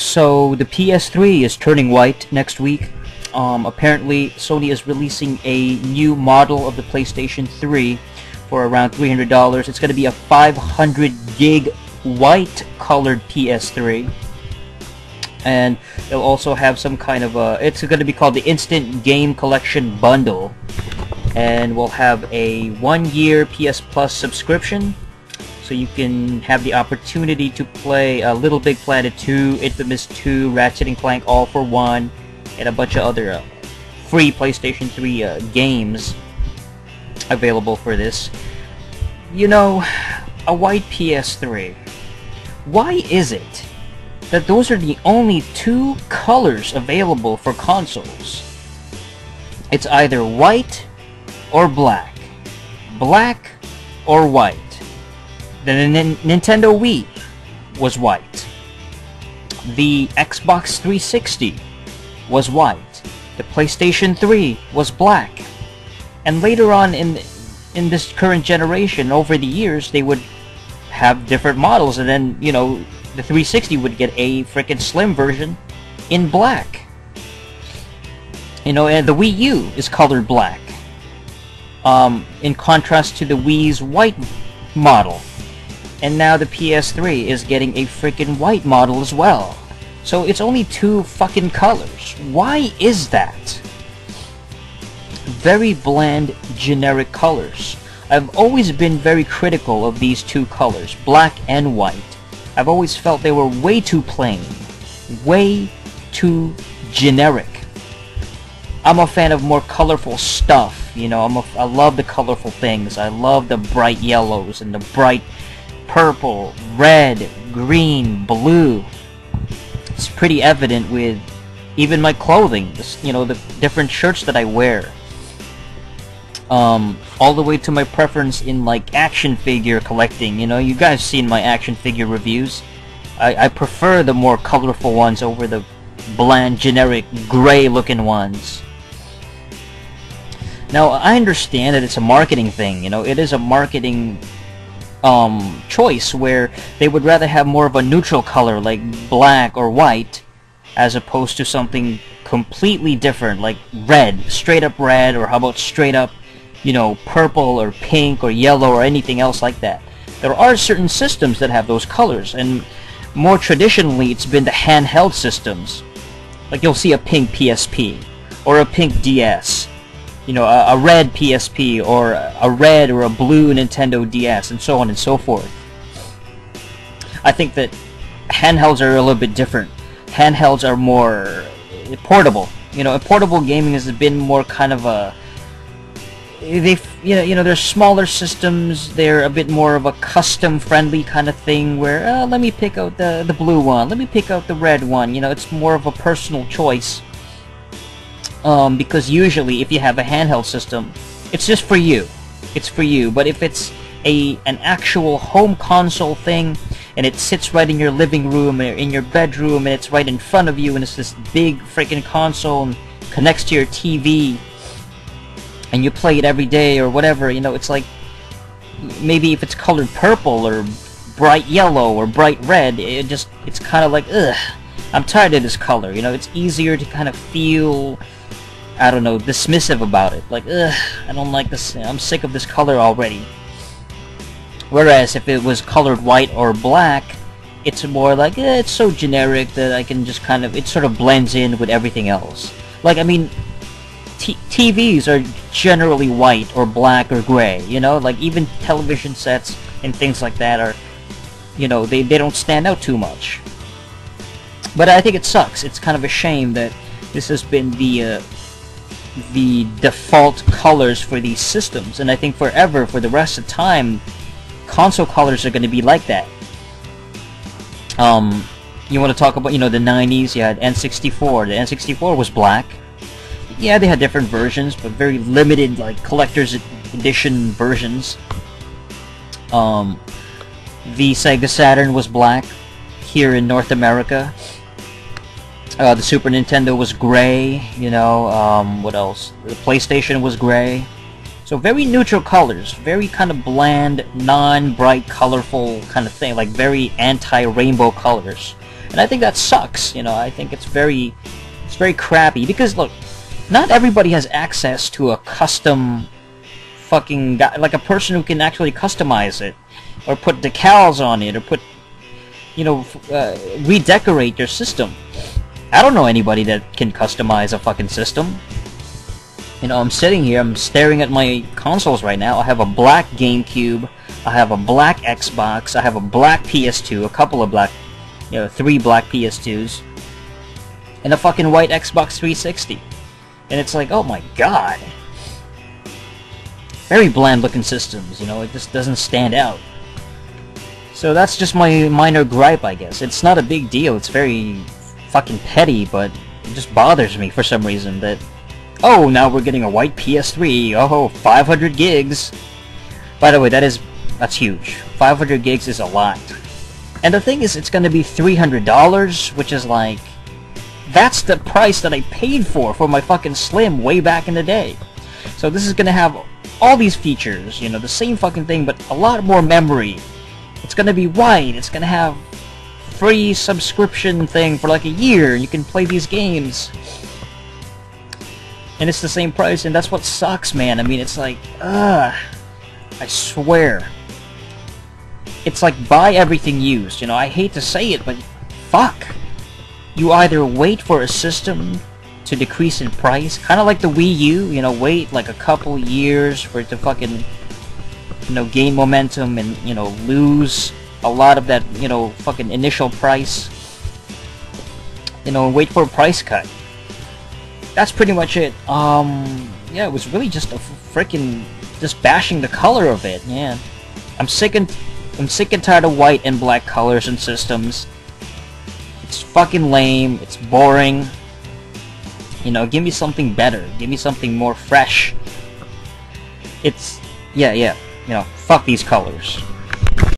So the PS3 is turning white next week. Apparently Sony is releasing a new model of the PlayStation 3 for around $300. It's going to be a 500 gig white colored PS3, and they'll also have some kind of a, it's going to be called the Instant Game Collection Bundle, and we'll have a 1-year PS Plus subscription, so you can have the opportunity to play Little Big Planet 2, Infamous 2, Ratchet & Clank All for One, and a bunch of other free PlayStation 3 games available for this. You know, a white PS3. Why is it that those are the only two colors available for consoles? It's either white or black. Black or white. The Nintendo Wii was white. The Xbox 360 was white. The PlayStation 3 was black. And later on in this current generation, over the years, they would have different models, and then, you know, the 360 would get a frickin' slim version in black. You know, and the Wii U is colored black. In contrast to the Wii's white model. And now the PS3 is getting a frickin' white model as well. So it's only two fucking colors. Why is that? Very bland, generic colors. I've always been very critical of these two colors, black and white. I've always felt they were way too plain, way too generic. I'm a fan of more colorful stuff, you know, I love the colorful things. I love the bright yellows and the bright purple, red, green, blue. It's pretty evident with even my clothing, you know, the different shirts that I wear. All the way to my preference in, like, action figure collecting. You know, you guys seen my action figure reviews. I prefer the more colorful ones over the bland, generic, gray looking ones. Now, I understand that it's a marketing thing, you know, it is a marketing choice where they would rather have more of a neutral color like black or white as opposed to something completely different like red, straight up red, or how about straight up, you know, purple or pink or yellow or anything else like that. There are certain systems that have those colors, and more traditionally it's been the handheld systems. Like you'll see a pink PSP or a pink DS, you know, a red PSP or a red or a blue Nintendo DS, and so on and so forth. I think that handhelds are a little bit different. Handhelds are more portable. You know, portable gaming has been more kind of a, you know, they're smaller systems. They're a bit more of a custom-friendly kind of thing where, let me pick out the blue one, let me pick out the red one. You know, it's more of a personal choice. Because usually if you have a handheld system, it's just for you. It's for you. But if it's an actual home console thing, and it sits right in your living room or in your bedroom, and it's right in front of you, and it's this big freaking console and connects to your TV, and you play it every day or whatever, you know, it's like, maybe if it's colored purple or bright yellow or bright red, it's kind of like, ugh, I'm tired of this color, you know, it's easier to kind of feel, I don't know, dismissive about it. Like, ugh, I don't like this, I'm sick of this color already. Whereas if it was colored white or black, it's more like, it's so generic that I can just kind of, it sort of blends in with everything else. Like, I mean, TVs are generally white or black or gray, you know? Like, even television sets and things like that are, you know, they don't stand out too much. But I think it sucks. It's kind of a shame that this has been the default colors for these systems, and I think forever, for the rest of time, console colors are going to be like that. You want to talk about, you know, the 90s, you had N64. The N64 was black. Yeah, they had different versions, but very limited, like, collector's edition versions. The Sega Saturn was black here in North America. The Super Nintendo was gray, you know, what else? The PlayStation was gray. So very neutral colors, very kind of bland, non-bright, colorful kind of thing, like very anti-rainbow colors. And I think that sucks, you know. I think it's very crappy, because look, not everybody has access to a custom fucking guy, like a person who can actually customize it, or put decals on it, or put, you know, redecorate your system. I don't know anybody that can customize a fucking system. You know, I'm sitting here, I'm staring at my consoles right now. I have a black GameCube, I have a black Xbox, I have a black PS2, a couple of black, you know, 3 black PS2s, and a fucking white Xbox 360. And it's like, oh my god. Very bland looking systems, you know, it just doesn't stand out. So that's just my minor gripe, I guess. It's not a big deal, it's very fucking petty, but it just bothers me for some reason that, oh, now we're getting a white PS3, oh, 500 gigs. By the way, that's huge. 500 gigs is a lot. And the thing is, it's gonna be $300, which is like, that's the price that I paid for my fucking Slim way back in the day. So this is gonna have all these features, you know, the same fucking thing, but a lot more memory. It's gonna be white, it's gonna have free subscription thing for like a year, you can play these games. And it's the same price, and that's what sucks, man. I mean, it's like, I swear. It's like, buy everything used, you know, I hate to say it, but fuck. You either wait for a system to decrease in price, kind of like the Wii U, you know, wait like a couple years for it to fucking, you know, gain momentum and, you know, lose a lot of that, you know, fucking initial price, you know, and wait for a price cut. That's pretty much it. Yeah, it was really just a freaking, just bashing the color of it, yeah. I'm sick and tired of white and black colors and systems. It's fucking lame, it's boring. You know, give me something better, give me something more fresh. It's, yeah, you know, fuck these colors.